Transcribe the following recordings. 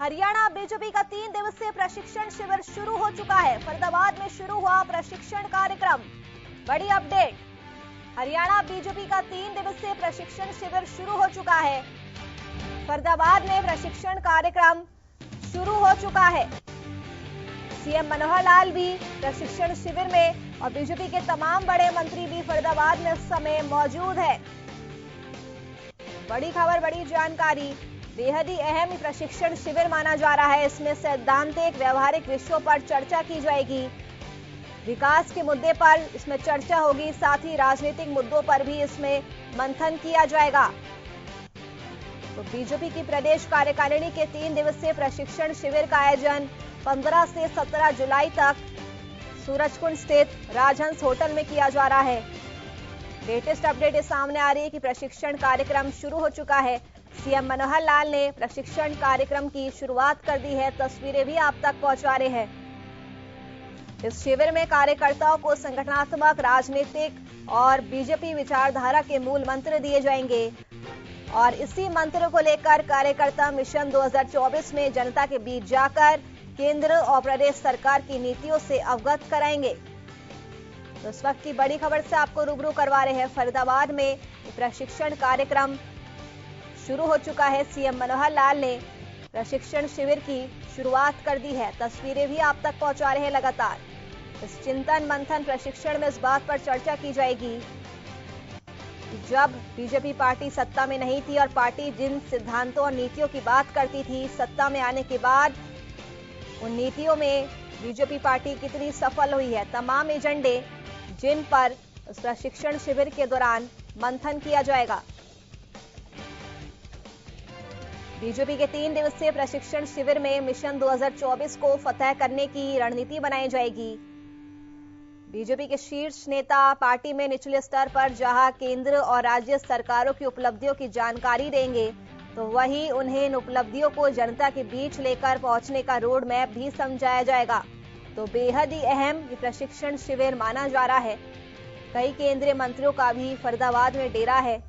Haryana BJP का 3 दिवसीय प्रशिक्षण शिविर शुरू हो चुका है। फरीदाबाद में शुरू हुआ प्रशिक्षण कार्यक्रम। बड़ी अपडेट, हरियाणा बीजेपी का 3 दिवसीय प्रशिक्षण शिविर शुरू हो चुका है। फरीदाबाद में प्रशिक्षण कार्यक्रम शुरू हो चुका है। सीएम मनोहर लाल भी प्रशिक्षण शिविर में और बीजेपी के तमाम बड़े मंत्री भी फरीदाबाद में इस समय मौजूद है। बड़ी खबर, बड़ी जानकारी, बेहद ही अहम प्रशिक्षण शिविर माना जा रहा है। इसमें सैद्धांतिक व्यवहारिक विषयों पर चर्चा की जाएगी। विकास के मुद्दे पर इसमें चर्चा होगी, साथ ही राजनीतिक मुद्दों पर भी इसमें मंथन किया जाएगा। तो बीजेपी की प्रदेश कार्यकारिणी के 3 दिवसीय प्रशिक्षण शिविर का आयोजन 15 से 17 जुलाई तक सूरजकुंड स्थित राजहंस होटल में किया जा रहा है। लेटेस्ट अपडेट सामने आ रही है कि प्रशिक्षण कार्यक्रम शुरू हो चुका है। सीएम मनोहर लाल ने प्रशिक्षण कार्यक्रम की शुरुआत कर दी है। तस्वीरें भी आप तक पहुंचा रहे हैं। इस शिविर में कार्यकर्ताओं को संगठनात्मक, राजनीतिक और बीजेपी विचारधारा के मूल मंत्र दिए जाएंगे और इसी मंत्र को लेकर कार्यकर्ता मिशन 2024 में जनता के बीच जाकर केंद्र और प्रदेश सरकार की नीतियों से अवगत कराएंगे। तो इस वक्त की बड़ी खबर से आपको रूबरू करवा रहे हैं। फरीदाबाद में प्रशिक्षण कार्यक्रम शुरू हो चुका है। सीएम मनोहर लाल ने प्रशिक्षण शिविर की शुरुआत कर दी है। तस्वीरें भी आप तक पहुंचा रहे हैं लगातार। इस चिंतन मंथन प्रशिक्षण में इस बात पर चर्चा की जाएगी कि जब बीजेपी पार्टी सत्ता में नहीं थी और पार्टी जिन सिद्धांतों और नीतियों की बात करती थी, सत्ता में आने के बाद उन नीतियों में बीजेपी पार्टी कितनी सफल हुई है। तमाम एजेंडे जिन पर इस प्रशिक्षण शिविर के दौरान मंथन किया जाएगा। बीजेपी के 3 दिवसीय प्रशिक्षण शिविर में मिशन 2024 को फतह करने की रणनीति बनाई जाएगी। बीजेपी के शीर्ष नेता पार्टी में निचले स्तर पर जहां केंद्र और राज्य सरकारों की उपलब्धियों की जानकारी देंगे, तो वहीं उन्हें इन उपलब्धियों को जनता के बीच लेकर पहुंचने का रोड मैप भी समझाया जाएगा। तो बेहद ही अहम ये प्रशिक्षण शिविर माना जा रहा है। कई केंद्रीय मंत्रियों का भी फरीदाबाद में डेरा है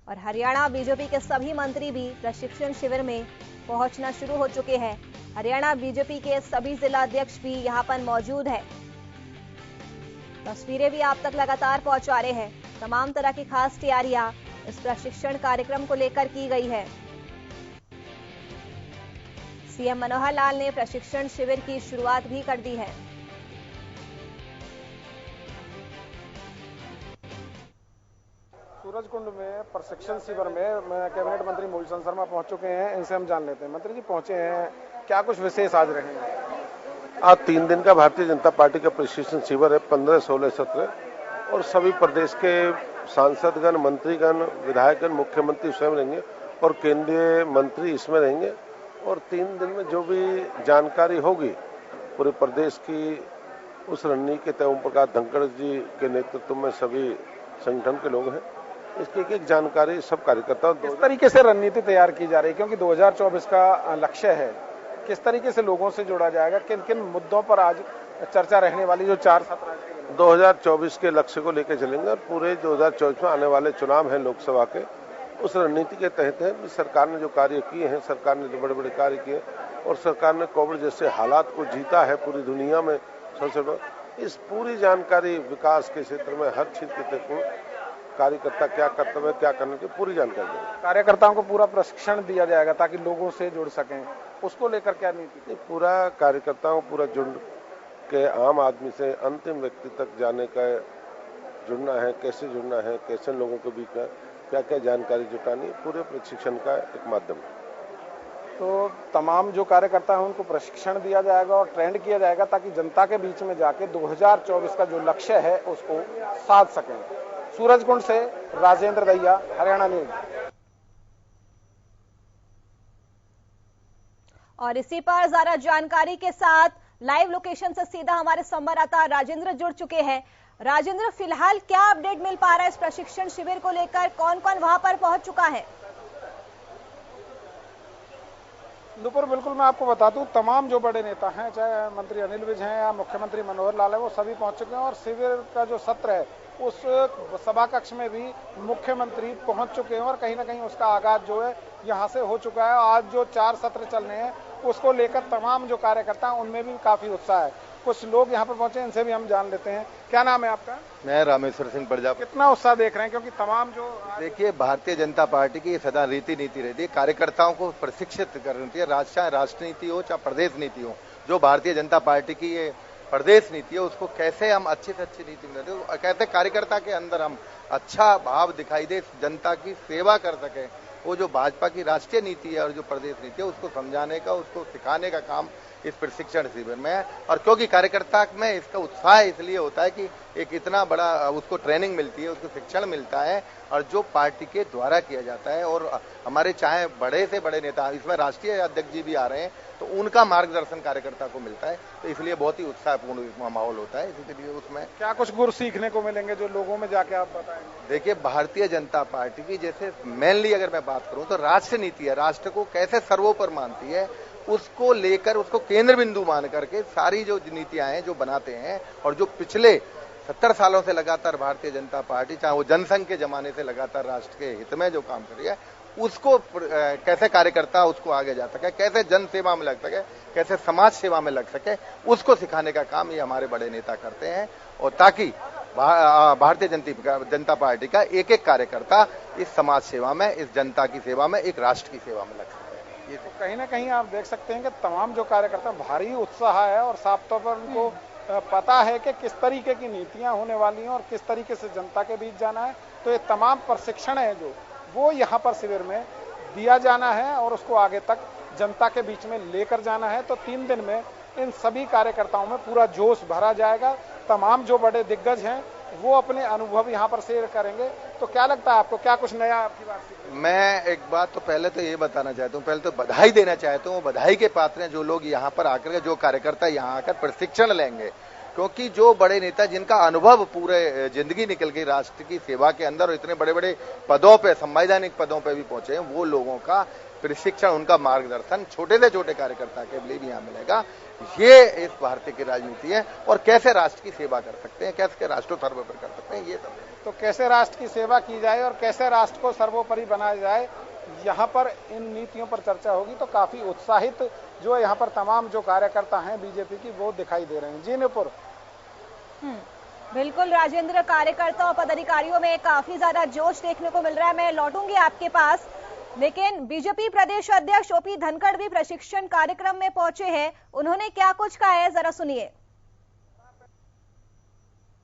और हरियाणा बीजेपी के सभी मंत्री भी प्रशिक्षण शिविर में पहुंचना शुरू हो चुके हैं। हरियाणा बीजेपी के सभी जिला अध्यक्ष भी यहां पर मौजूद है। तस्वीरें भी आप तक लगातार पहुंचा रहे हैं। तमाम तरह की खास तैयारियां इस प्रशिक्षण कार्यक्रम को लेकर की गई है। सीएम मनोहर लाल ने प्रशिक्षण शिविर की शुरुआत भी कर दी है। सूरजकुंड में प्रशिक्षण शिविर में कैबिनेट मंत्री मूलचंद शर्मा पहुंच चुके हैं। इनसे हम जान लेते हैं। मंत्री जी पहुंचे हैं, क्या कुछ विशेष आज रहेंगे? आज 3 दिन का भारतीय जनता पार्टी का प्रशिक्षण शिविर है। 15, 16, 17 और सभी प्रदेश के सांसदगण, मंत्रीगण, विधायकगण, मुख्यमंत्री स्वयं रहेंगे और केंद्रीय मंत्री इसमें रहेंगे। और 3 दिन में जो भी जानकारी होगी पूरे प्रदेश की, उस रणनीति के तहत ओम प्रकाश धनखड़ जी के नेतृत्व में सभी संगठन के लोग हैं, इसकी एक जानकारी सब कार्यकर्ताओं। किस तरीके से रणनीति तैयार की जा रही है, क्योंकि 2024 का लक्ष्य है, किस तरीके से लोगों से जोड़ा जाएगा, किन किन मुद्दों पर आज चर्चा रहने वाली जो 4 सत्र 2024 के लक्ष्य को लेकर चलेंगे और पूरे 2024 में आने वाले चुनाव हैं लोकसभा के, उस रणनीति के तहत है। सरकार ने जो कार्य किए हैं, सरकार ने जो बड़े बड़े कार्य किए और सरकार ने कोविड जैसे हालात को जीता है पूरी दुनिया में सबसे बड़ा, इस पूरी जानकारी विकास के क्षेत्र में हर क्षेत्र के कार्यकर्ता क्या कर्तव्य है, क्या करने की पूरी जानकारी देंगे। कार्यकर्ताओं को पूरा प्रशिक्षण दिया जाएगा ताकि लोगों से जुड़ सकें, उसको लेकर क्या नीति? पूरा कार्यकर्ताओं पूरा जुड़ के आम आदमी से अंतिम व्यक्ति तक जाने का जुड़ना है, कैसे जुड़ना है, कैसे लोगों के बीच में क्या क्या जानकारी जुटानी, पूरे प्रशिक्षण का एक माध्यम है। तो तमाम जो कार्यकर्ता हैं उनको प्रशिक्षण दिया जाएगा और ट्रेंड किया जाएगा ताकि जनता के बीच में जाके 2024 का जो लक्ष्य है उसको साध सकें। सूरजकुंड से राजेंद्र दहिया, हरियाणा न्यूज। और इसी पर ज्यादा जानकारी के साथ लाइव लोकेशन से सीधा हमारे संवाददाता राजेंद्र जुड़ चुके हैं। राजेंद्र, फिलहाल क्या अपडेट मिल पा रहा है इस प्रशिक्षण शिविर को लेकर? कौन कौन वहां पर पहुंच चुका है? नुपुर, बिल्कुल मैं आपको बता दूं, तमाम जो बड़े नेता हैं, चाहे मंत्री अनिल विज हैं या मुख्यमंत्री मनोहर लाल है, वो सभी पहुंच चुके हैं और शिविर का जो सत्र है उस सभा कक्ष में भी मुख्यमंत्री पहुंच चुके हैं और कहीं ना कहीं उसका आगाज जो है यहां से हो चुका है। आज जो 4 सत्र चल रहे हैं उसको लेकर तमाम जो कार्यकर्ता हैं उनमें भी काफी उत्साह है। कुछ लोग यहाँ पर पहुंचे, इनसे भी हम जान लेते हैं। क्या नाम है आपका? मैं रामेश्वर सिंह प्रजापति। कितना उत्साह देख रहे हैं, क्योंकि तमाम जो देखिए, भारतीय जनता पार्टी की सदा रीति नीति रहती है, कार्यकर्ताओं को प्रशिक्षित करनी है। चाहे राष्ट्र नीति हो चाहे प्रदेश नीति हो, जो भारतीय जनता पार्टी की ये प्रदेश नीति है उसको कैसे हम अच्छी से अच्छी नीति बनाते हैं, कैसे कार्यकर्ता के अंदर हम अच्छा भाव दिखाई दे, जनता की सेवा कर सके। वो जो भाजपा की राष्ट्रीय नीति है और जो प्रदेश नीति है उसको समझाने का, उसको सिखाने का काम इस प्रशिक्षण शिविर में है। और क्योंकि कार्यकर्ता में इसका उत्साह इसलिए होता है कि एक इतना बड़ा उसको ट्रेनिंग मिलती है, उसको शिक्षण मिलता है और जो पार्टी के द्वारा किया जाता है। और हमारे चाहे बड़े से बड़े नेता, इसमें राष्ट्रीय अध्यक्ष जी भी आ रहे हैं, तो उनका मार्गदर्शन कार्यकर्ता को मिलता है, तो इसलिए बहुत ही उत्साहपूर्ण माहौल होता है। इसलिए उसमें क्या कुछ गुर सीखने को मिलेंगे जो लोगों में जाके आप बताएंगे? देखिए, भारतीय जनता पार्टी की जैसे मेनली अगर मैं बात करूं तो राष्ट्र नीति है, राष्ट्र को कैसे सर्वोपर मानती है, उसको लेकर उसको केंद्र बिंदु मान करके सारी जो नीतियां हैं जो बनाते हैं। और जो पिछले 70 सालों से लगातार भारतीय जनता पार्टी, चाहे वो जनसंघ के जमाने से लगातार राष्ट्र के हित में जो काम कर रही है, उसको कैसे कार्यकर्ता उसको आगे जा सके, कैसे जन सेवा में लग सके, कैसे समाज सेवा में लग सके, उसको सिखाने का काम ये हमारे बड़े नेता करते हैं। और ताकि भारतीय जनता पार्टी का एक एक कार्यकर्ता इस समाज सेवा में, इस जनता की सेवा में, एक राष्ट्र की सेवा में लग सके। ये तो कहीं ना कहीं आप देख सकते हैं कि तमाम जो कार्यकर्ता भारी उत्साह है और साफ तौर पर उनको पता है कि किस तरीके की नीतियां होने वाली हैं और किस तरीके से जनता के बीच जाना है। तो ये तमाम प्रशिक्षण है जो वो यहाँ पर शिविर में दिया जाना है और उसको आगे तक जनता के बीच में लेकर जाना है। तो 3 दिन में इन सभी कार्यकर्ताओं में पूरा जोश भरा जाएगा। तमाम जो बड़े दिग्गज हैं वो अपने अनुभव यहाँ पर शेयर करेंगे। तो क्या लगता है आपको, क्या कुछ नया आपकी बात? मैं एक बात तो पहले तो ये बताना चाहता हूँ, पहले तो बधाई देना चाहता हूँ। बधाई के पात्र हैं जो लोग यहाँ पर आकर, जो कार्यकर्ता यहाँ आकर प्रशिक्षण लेंगे, क्योंकि जो बड़े नेता जिनका अनुभव पूरे जिंदगी निकल गई राष्ट्र की सेवा के अंदर और इतने बड़े बड़े पदों पे, संवैधानिक पदों पे भी पहुंचे हैं, वो लोगों का प्रशिक्षण, उनका मार्गदर्शन छोटे से छोटे कार्यकर्ता के लिए भी यहाँ मिलेगा। ये इस भारतीय की राजनीति है और कैसे राष्ट्र की सेवा कर सकते हैं, कैसे राष्ट्र को सर्वोपरि कर सकते हैं, ये सब। तो कैसे राष्ट्र की सेवा की जाए और कैसे राष्ट्र को सर्वोपरि बनाया जाए, यहाँ पर इन नीतियों पर चर्चा होगी। तो काफी उत्साहित जो यहाँ पर तमाम जो कार्यकर्ता हैं बीजेपी की, वो दिखाई दे रहे हैं। जी नुपुर। बिल्कुल राजेंद्र, कार्यकर्ता और पदाधिकारियों में काफी ज्यादा जोश देखने को मिल रहा है। मैं लौटूंगी आपके पास, लेकिन बीजेपी प्रदेश अध्यक्ष ओपी धनखड़ भी प्रशिक्षण कार्यक्रम में पहुंचे हैं। उन्होंने क्या कुछ कहा है, जरा सुनिए।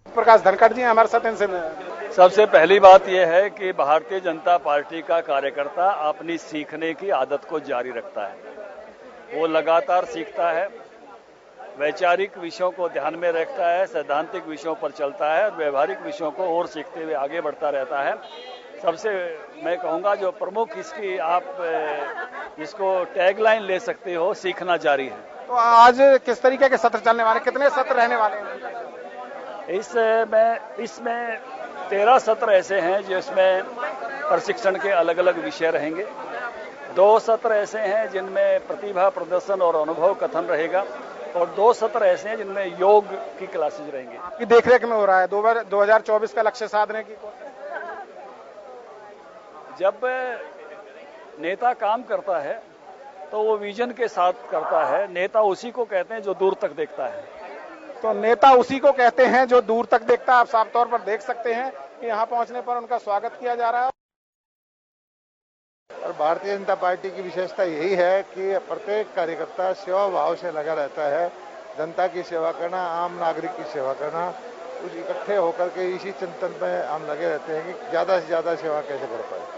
प्रकाश धनखड़ जी हमारे साथ, इनसे सबसे पहली बात यह है कि भारतीय जनता पार्टी का कार्यकर्ता अपनी सीखने की आदत को जारी रखता है। वो लगातार सीखता है, वैचारिक विषयों को ध्यान में रखता है, सैद्धांतिक विषयों पर चलता है और व्यवहारिक विषयों को और सीखते हुए आगे बढ़ता रहता है। सबसे मैं कहूँगा जो प्रमुख इसकी आप इसको टैगलाइन ले सकते हो, सीखना जारी है। तो आज किस तरीके के सत्र चलने वाले, कितने सत्र रहने वाले हैं? इसमें 13 सत्र ऐसे हैं जिसमें प्रशिक्षण के अलग अलग विषय रहेंगे। 2 सत्र ऐसे हैं जिनमें प्रतिभा प्रदर्शन और अनुभव कथन रहेगा और 2 सत्र ऐसे हैं जिनमें योग की क्लासेज रहेंगी। आपकी देखरेख में हो रहा है 2024 का लक्ष्य साधने की कोशिश। जब नेता काम करता है तो वो विजन के साथ करता है। नेता उसी को कहते हैं जो दूर तक देखता है। तो नेता उसी को कहते हैं जो दूर तक देखता है। आप साफ तौर पर देख सकते हैं कि यहाँ पहुंचने पर उनका स्वागत किया जा रहा है। और भारतीय जनता पार्टी की विशेषता यही है कि प्रत्येक कार्यकर्ता सेवा भाव से लगा रहता है। जनता की सेवा करना, आम नागरिक की सेवा करना, कुछ इकट्ठे होकर के इसी चिंतन में हम लगे रहते हैं कि ज्यादा से ज्यादा सेवा कैसे कर पाए।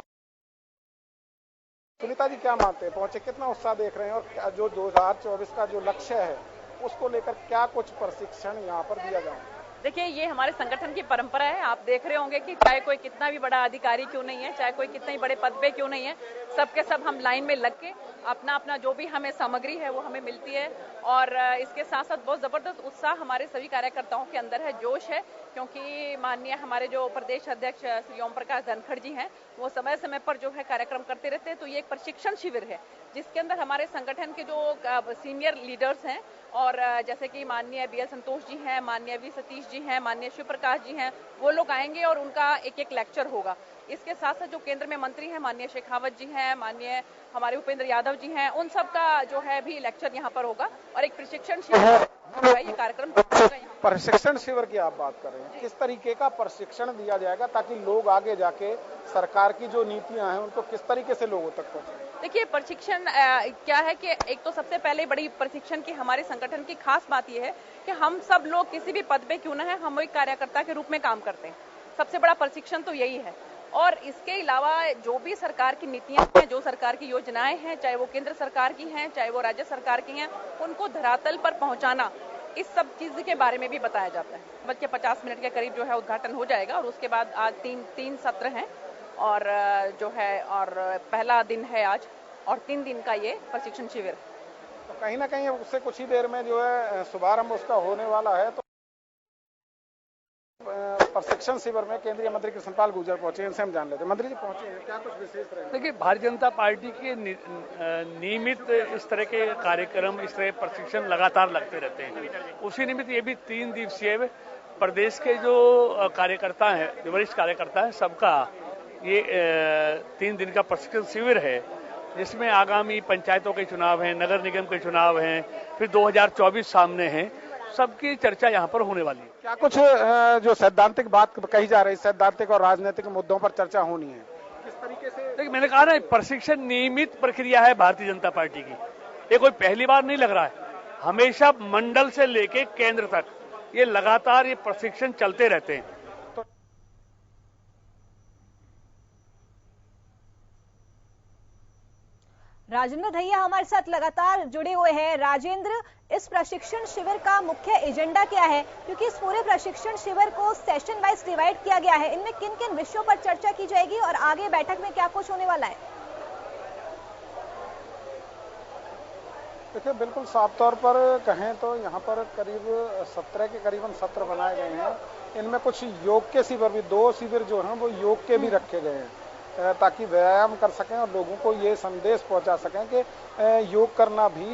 सुनीता जी क्या मानते हैं, पहुंचे कितना उत्साह देख रहे हैं और जो 2024 का जो लक्ष्य है उसको लेकर क्या कुछ प्रशिक्षण यहाँ पर दिया जाए? देखिए, ये हमारे संगठन की परंपरा है। आप देख रहे होंगे कि चाहे कोई कितना भी बड़ा अधिकारी क्यों नहीं है, चाहे कोई कितने ही बड़े पद पे क्यों नहीं है, सबके सब हम लाइन में लग के अपना अपना जो भी हमें सामग्री है वो हमें मिलती है। और इसके साथ साथ बहुत जबरदस्त उत्साह हमारे सभी कार्यकर्ताओं के अंदर है, जोश है, क्योंकि माननीय हमारे जो प्रदेश अध्यक्ष श्री ओम प्रकाश धनखड़ जी हैं वो समय समय पर जो है कार्यक्रम करते रहते हैं। तो ये एक प्रशिक्षण शिविर है जिसके अंदर हमारे संगठन के जो सीनियर लीडर्स हैं और जैसे कि माननीय BL संतोष जी हैं, माननीय V सतीश जी हैं, माननीय शिव प्रकाश जी हैं, वो लोग आएंगे और उनका एक लेक्चर होगा। इसके साथ साथ जो केंद्र में मंत्री हैं, माननीय शेखावत जी हैं, माननीय हमारे भूपेंद्र यादव जी हैं, उन सब का जो है भी लेक्चर यहाँ पर होगा और एक प्रशिक्षण शिविर ये कार्यक्रम प्रशिक्षण शिविर की आप बात कर रहे हैं, किस तरीके का प्रशिक्षण दिया जाएगा ताकि लोग आगे जाके सरकार की जो नीतियां हैं उनको किस तरीके से लोगों तक पहुंचाएं? देखिए, प्रशिक्षण क्या है कि एक तो सबसे पहले बड़ी प्रशिक्षण की हमारे संगठन की खास बात यह है कि हम सब लोग किसी भी पद पे क्यों ना है, हम एक कार्यकर्ता के रूप में काम करते हैं। सबसे बड़ा प्रशिक्षण तो यही है। और इसके अलावा जो भी सरकार की नीतियां हैं, जो सरकार की योजनाएं हैं, चाहे वो केंद्र सरकार की हैं, चाहे वो राज्य सरकार की हैं, उनको धरातल पर पहुंचाना, इस सब चीज के बारे में भी बताया जाता है। बल्कि 50 मिनट के करीब जो है उद्घाटन हो जाएगा और उसके बाद आज तीन सत्र हैं और जो है और पहला दिन है आज और 3 दिन का ये प्रशिक्षण शिविर। तो कहीं ना कहीं उससे कुछ ही देर में जो है शुभारंभ उसका होने वाला है। तो प्रशिक्षण शिविर में केंद्रीय मंत्री कृष्णपाल गुर्जर पहुंचे, इनसे हम जान लेते हैं। मंत्री जी पहुंचे हैं, क्या कुछ विशेष रहेगा? देखिए, भारतीय जनता पार्टी के नियमित इस तरह के कार्यक्रम, इस तरह प्रशिक्षण लगातार लगते रहते हैं। उसी निमित्त ये भी 3 दिवसीय प्रदेश के जो कार्यकर्ता हैं, जो वरिष्ठ कार्यकर्ता हैं, सबका ये 3 दिन का प्रशिक्षण शिविर है, जिसमें आगामी पंचायतों के चुनाव हैं, नगर निगम के चुनाव हैं, फिर 2024 सामने हैं, सबकी चर्चा यहाँ पर होने वाली है। क्या कुछ जो सैद्धांतिक बात कही जा रही है, सैद्धांतिक और राजनीतिक मुद्दों पर चर्चा होनी है, किस तरीके से? देखिए, मैंने कहा ना, प्रशिक्षण नियमित प्रक्रिया है भारतीय जनता पार्टी की। ये कोई पहली बार नहीं लग रहा है, हमेशा मंडल से लेके केंद्र तक ये लगातार ये प्रशिक्षण चलते रहते हैं। राजेंद्र धैया हमारे साथ लगातार जुड़े हुए हैं। राजेंद्र, इस प्रशिक्षण शिविर का मुख्य एजेंडा क्या है? क्योंकि इस पूरे प्रशिक्षण शिविर को सेशन वाइज डिवाइड किया गया है। इनमें किन किन विषयों पर चर्चा की जाएगी और आगे बैठक में क्या कुछ होने वाला है? देखिए, बिल्कुल साफ तौर पर कहें तो यहाँ पर करीब 17 के करीबन सत्र बनाए गए हैं। इनमें कुछ योग के शिविर भी, 2 शिविर जो हैं वो योग के भी रखे गए हैं ताकि व्यायाम कर सकें और लोगों को ये संदेश पहुंचा सकें कि योग करना भी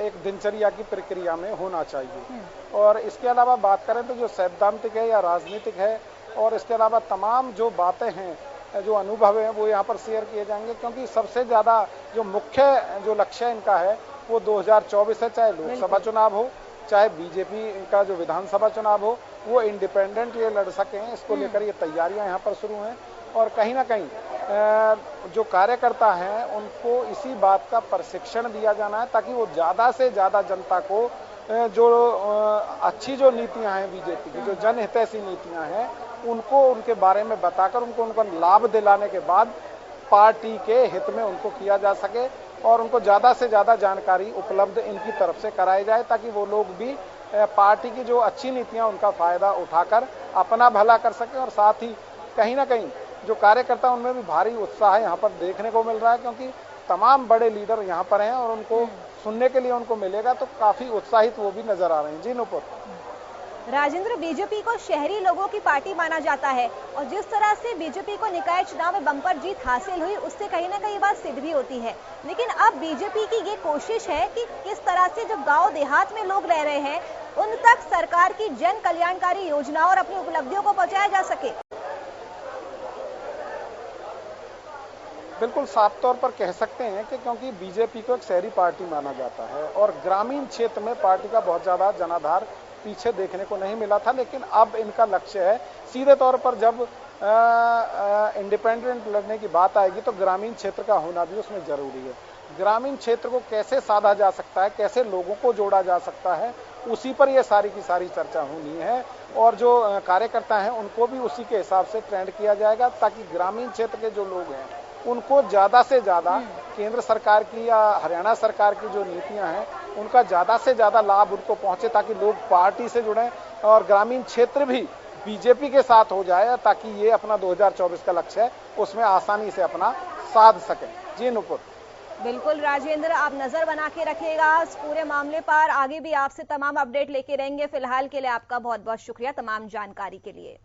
एक दिनचर्या की प्रक्रिया में होना चाहिए। और इसके अलावा बात करें तो जो सैद्धांतिक है या राजनीतिक है, और इसके अलावा तमाम जो बातें हैं, जो अनुभव हैं, वो यहाँ पर शेयर किए जाएंगे। क्योंकि सबसे ज्यादा जो मुख्य जो लक्ष्य इनका है वो 2024 है, चाहे लोकसभा चुनाव हो, चाहे बीजेपी का जो विधानसभा चुनाव हो, वो इंडिपेंडेंट ये लड़ सकें, इसको लेकर ये तैयारियां यहाँ पर शुरू हैं। और कहीं ना कहीं जो कार्यकर्ता हैं उनको इसी बात का प्रशिक्षण दिया जाना है ताकि वो ज्यादा से ज्यादा जनता को जो अच्छी जो नीतियां हैं बीजेपी की, जो जनहितैषी नीतियां हैं, उनको उनके बारे में बताकर उनको लाभ दिलाने के बाद पार्टी के हित में उनको किया जा सके और उनको ज्यादा से ज्यादा जानकारी उपलब्ध इनकी तरफ से कराई जाए ताकि वो लोग भी पार्टी की जो अच्छी नीतियां उनका फायदा उठाकर अपना भला कर सके। और साथ ही कहीं ना कहीं जो कार्यकर्ता उनमें भी भारी उत्साह यहाँ पर देखने को मिल रहा है, क्योंकि तमाम बड़े लीडर यहाँ पर हैं और उनको सुनने के लिए उनको मिलेगा, तो काफी उत्साहित वो भी नजर आ रहे हैं। जी नूपुर। राजेंद्र, बीजेपी को शहरी लोगों की पार्टी माना जाता है और जिस तरह से बीजेपी को निकाय चुनाव में बम्पर जीत हासिल हुई, उससे कहीं ना कहीं बात सिद्ध भी होती है। लेकिन अब बीजेपी की ये कोशिश है कि किस तरह से जो गांव देहात में लोग रह रहे हैं उन तक सरकार की जन कल्याणकारी योजनाओं और अपनी उपलब्धियों को पहुंचाया जा सके। बिल्कुल साफ तौर पर कह सकते हैं कि क्योंकि बीजेपी को एक शहरी पार्टी माना जाता है और ग्रामीण क्षेत्र में पार्टी का बहुत ज्यादा जनाधार पीछे देखने को नहीं मिला था, लेकिन अब इनका लक्ष्य है सीधे तौर पर जब इंडिपेंडेंट लड़ने की बात आएगी तो ग्रामीण क्षेत्र का होना भी उसमें जरूरी है। ग्रामीण क्षेत्र को कैसे साधा जा सकता है, कैसे लोगों को जोड़ा जा सकता है, उसी पर यह सारी की सारी चर्चा होनी है और जो कार्यकर्ता हैं उनको भी उसी के हिसाब से ट्रेंड किया जाएगा ताकि ग्रामीण क्षेत्र के जो लोग हैं उनको ज्यादा से ज्यादा केंद्र सरकार की या हरियाणा सरकार की जो नीतियां हैं उनका ज्यादा से ज्यादा लाभ उनको पहुंचे ताकि लोग पार्टी से जुड़ें और ग्रामीण क्षेत्र भी बीजेपी के साथ हो जाए ताकि ये अपना 2024 का लक्ष्य है उसमें आसानी से अपना साध सकें। जी नूपुर। बिल्कुल राजेंद्र, आप नजर बना के रखिएगा इस पूरे मामले पर, आगे भी आपसे तमाम अपडेट लेके रहेंगे। फिलहाल के लिए आपका बहुत बहुत शुक्रिया तमाम जानकारी के लिए।